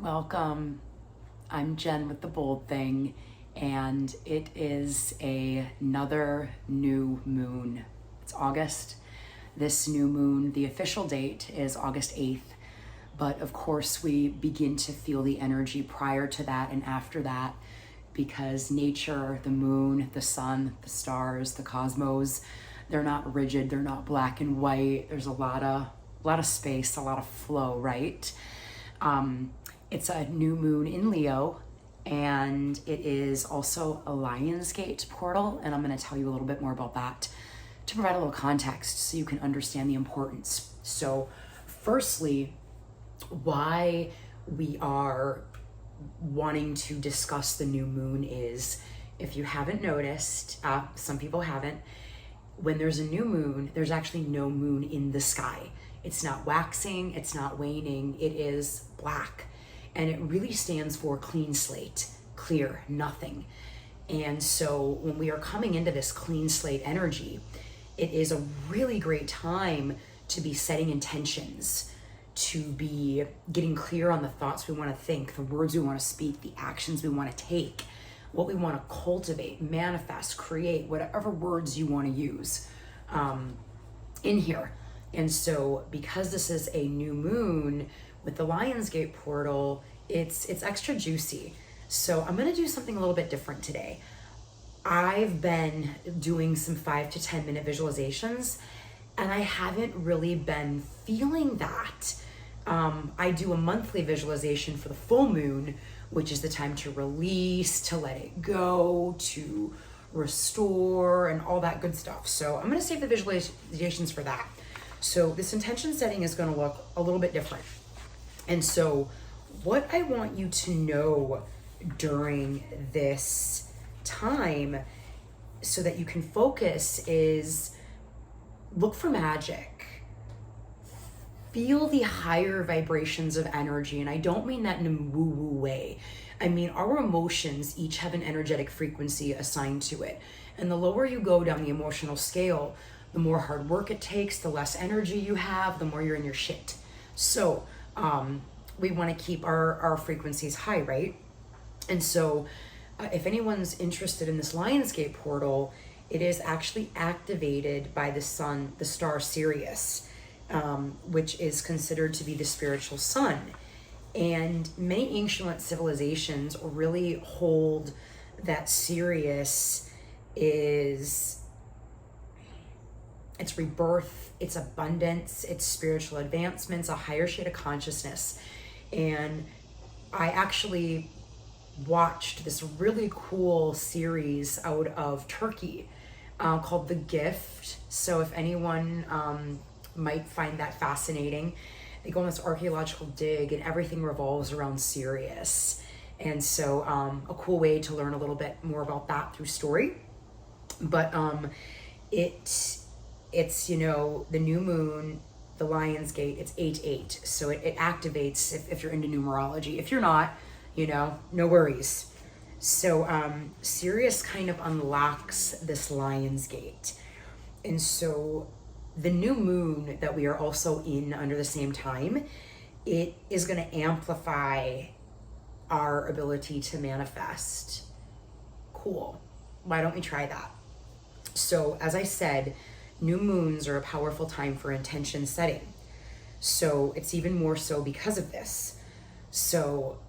Welcome. I'm Jen with The Bold Thing, and it is another new moon. It's August. This new moon, the official date is August 8th, but of course we begin to feel the energy prior to that and after that because nature, the moon, the sun, the stars, the cosmos, they're not rigid, they're not black and white. There's a lot of space, a lot of flow, right? It's a new moon in Leo, and it is also a Lionsgate Portal, and I'm going to tell you a little bit more about that to provide a little context so you can understand the importance. So firstly, why we are wanting to discuss the new moon is, if you haven't noticed, some people haven't, when there's a new moon, there's actually no moon in the sky. It's not waxing, it's not waning, it is black. And it really stands for clean slate, clear, nothing. And so when we are coming into this clean slate energy, it is a really great time to be setting intentions, to be getting clear on the thoughts we want to think, the words we want to speak, the actions we want to take, what we want to cultivate, manifest, create, whatever words you want to use in here. And so because this is a new moon, with the Lionsgate Portal, it's extra juicy. So I'm gonna do something a little bit different today. I've been doing some 5 to 10 minute visualizations, and I haven't really been feeling that. I do a monthly visualization for the full moon, which is the time to release, to let it go, to restore, and all that good stuff. So I'm gonna save the visualizations for that. So this intention setting is gonna look a little bit different. And so what I want you to know during this time so that you can focus is look for magic. Feel the higher vibrations of energy. And I don't mean that in a woo-woo way. I mean, our emotions each have an energetic frequency assigned to it. And the lower you go down the emotional scale, the more hard work it takes, the less energy you have, the more you're in your shit. So, we want to keep our frequencies high, right? And so if anyone's interested in this Lionsgate Portal, it is actually activated by the sun, the star Sirius, which is considered to be the spiritual sun. And many ancient civilizations really hold that Sirius is, it's rebirth, it's abundance, it's spiritual advancements, a higher shade of consciousness. And I actually watched this really cool series out of Turkey called The Gift. So if anyone might find that fascinating, they go on this archaeological dig and everything revolves around Sirius. And so a cool way to learn a little bit more about that through story. But it's, you know, the new moon, the Lionsgate, it's 8/8. So it activates if you're into numerology. If you're not, you know, no worries. So Sirius kind of unlocks this Lionsgate. And so the new moon that we are also in under the same time, it is going to amplify our ability to manifest. Cool. Why don't we try that? So as I said, new moons are a powerful time for intention setting. So it's even more so because of this. So,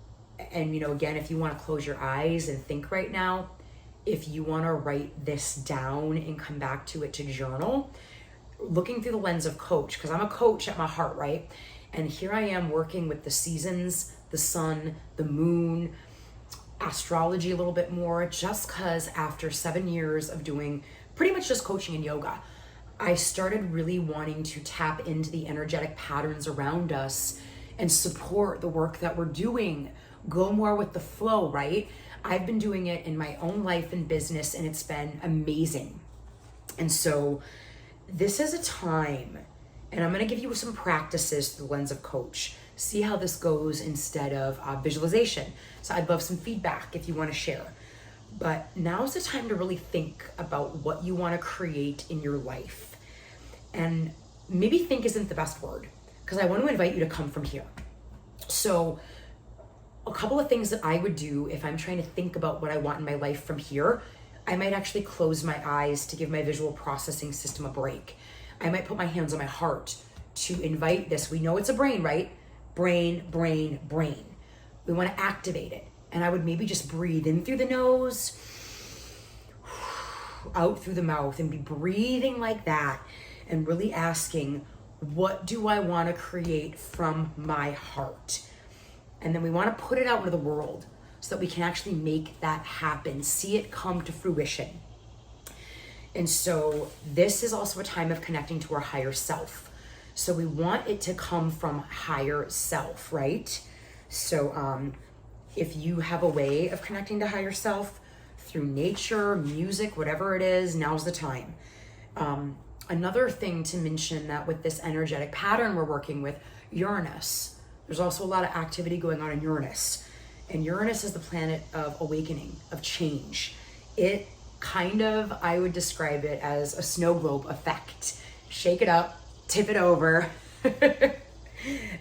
and you know, again, if you want to close your eyes and think right now, if you want to write this down and come back to it to journal, looking through the lens of coach, because I'm a coach at my heart, right? And here I am working with the seasons, the sun, the moon, astrology a little bit more, just because after 7 years of doing pretty much just coaching and yoga, I started really wanting to tap into the energetic patterns around us and support the work that we're doing, go more with the flow, right? I've been doing it in my own life and business, and it's been amazing. And so this is a time, and I'm going to give you some practices through the lens of coach. See how this goes instead of visualization. So I'd love some feedback if you want to share. But now's the time to really think about what you want to create in your life. And maybe think isn't the best word, because I want to invite you to come from here. So a couple of things that I would do if I'm trying to think about what I want in my life from here, I might actually close my eyes to give my visual processing system a break. I might put my hands on my heart to invite this. We know it's a brain, right? Brain, brain, brain. We want to activate it. And I would maybe just breathe in through the nose, out through the mouth, and be breathing like that and really asking, what do I want to create from my heart? And then we want to put it out into the world so that we can actually make that happen, see it come to fruition. And so this is also a time of connecting to our higher self. So we want it to come from higher self, right? So if you have a way of connecting to higher self through nature, music, whatever it is, now's the time. Another thing to mention that with this energetic pattern we're working with, Uranus, there's also a lot of activity going on in Uranus. And Uranus is the planet of awakening, of change. It kind of, I would describe it as a snow globe effect. Shake it up, tip it over.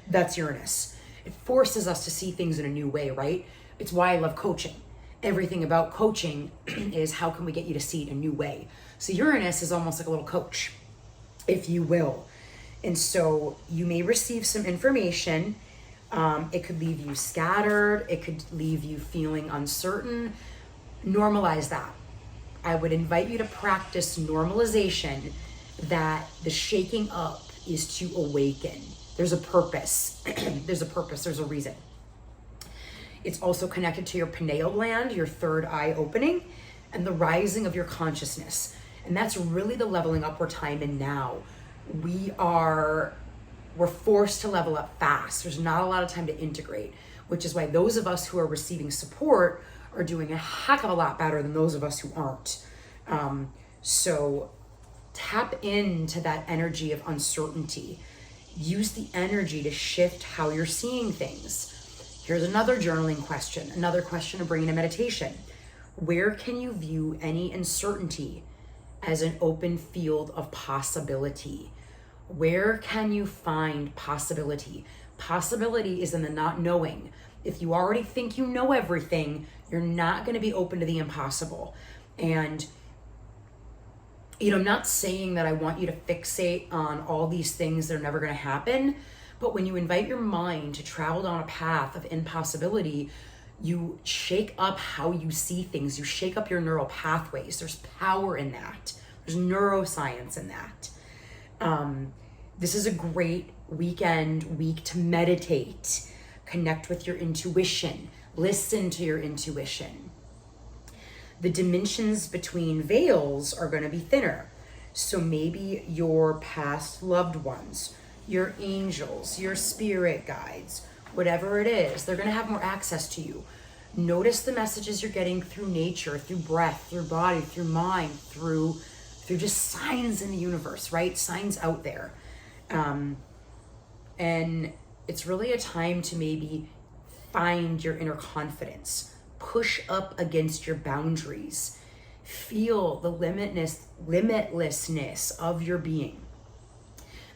That's Uranus. It forces us to see things in a new way, right? It's why I love coaching. Everything about coaching is how can we get you to see it in a new way? So Uranus is almost like a little coach, if you will. And so you may receive some information. It could leave you scattered. It could leave you feeling uncertain. Normalize that. I would invite you to practice normalization, that the shaking up is to awaken. There's a purpose. There's a purpose. There's a reason. It's also connected to your pineal gland, your third eye opening, and the rising of your consciousness. And that's really the leveling up we're time in now. We're forced to level up fast. There's not a lot of time to integrate, which is why those of us who are receiving support are doing a heck of a lot better than those of us who aren't. So tap into that energy of uncertainty. Use the energy to shift how you're seeing things. Here's another journaling question, another question to bring into meditation. Where can you view any uncertainty as an open field of possibility? Where can you find possibility? Possibility is in the not knowing. If you already think you know everything, you're not going to be open to the impossible. And, I'm not saying that I want you to fixate on all these things that are never going to happen, but when you invite your mind to travel down a path of impossibility, you shake up how you see things. You shake up your neural pathways. There's power in that. There's neuroscience in that. This is a great week to meditate, connect with your intuition, listen to your intuition. The dimensions between veils are going to be thinner. So maybe your past loved ones, your angels, your spirit guides, whatever it is, they're going to have more access to you. Notice the messages you're getting through nature, through breath, through body, through mind, through just signs in the universe, right? Signs out there. And it's really a time to maybe find your inner confidence, push up against your boundaries, feel the limitlessness of your being.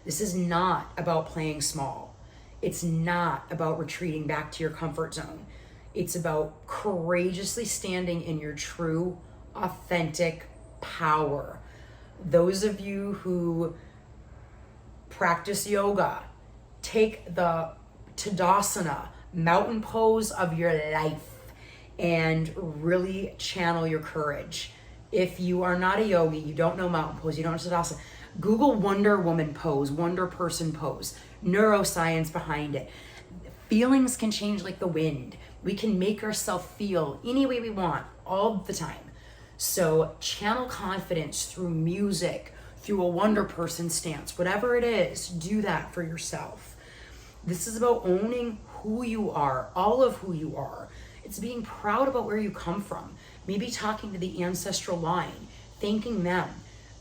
This is not about playing small. It's not about retreating back to your comfort zone. It's about courageously standing in your true, authentic power. Those of you who practice yoga, take the Tadasana, mountain pose of your life, and really channel your courage. If you are not a yogi, you don't know mountain pose, you don't know Tadasana, Google Wonder Woman pose, Wonder Person pose, neuroscience behind it. Feelings can change like the wind. We can make ourselves feel any way we want all the time. So channel confidence through music, through a Wonder Person stance, whatever it is, do that for yourself. This is about owning who you are, all of who you are. It's being proud about where you come from. Maybe talking to the ancestral line, thanking them,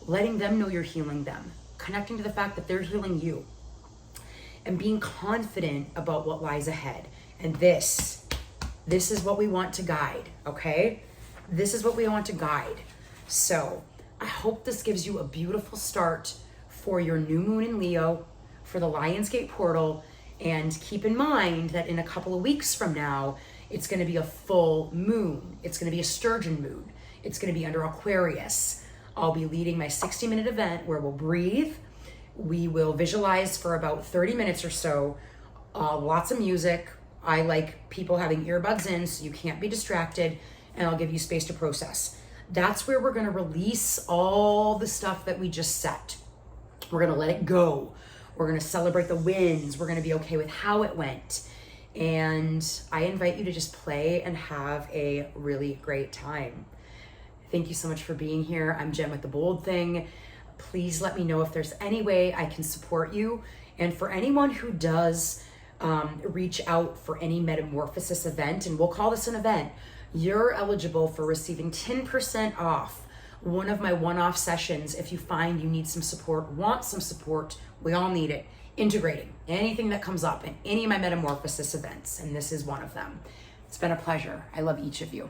letting them know you're healing them, connecting to the fact that they're healing you, and being confident about what lies ahead. And this is what we want to guide, okay? This is what we want to guide. So I hope this gives you a beautiful start for your new moon in Leo, for the Lionsgate Portal, and keep in mind that in a couple of weeks from now, It's going to be a full moon. It's going to be a sturgeon moon. It's going to be under Aquarius. I'll be leading my 60-minute event where we'll breathe. We will visualize for about 30 minutes or so. Lots of music. I like people having earbuds in so you can't be distracted, and I'll give you space to process. That's where we're going to release all the stuff that we just set. We're going to let it go. We're going to celebrate the wins. We're going to be okay with how it went. And I invite you to just play and have a really great time. Thank you so much for being here. I'm Jen with The Bold Thing. Please let me know if there's any way I can support you. And for anyone who does reach out for any metamorphosis event, and we'll call this an event, you're eligible for receiving 10% off one of my one-off sessions if you find you need some support, want some support. We all need it. Integrating anything that comes up in any of my metamorphosis events, and this is one of them. It's been a pleasure. I love each of you.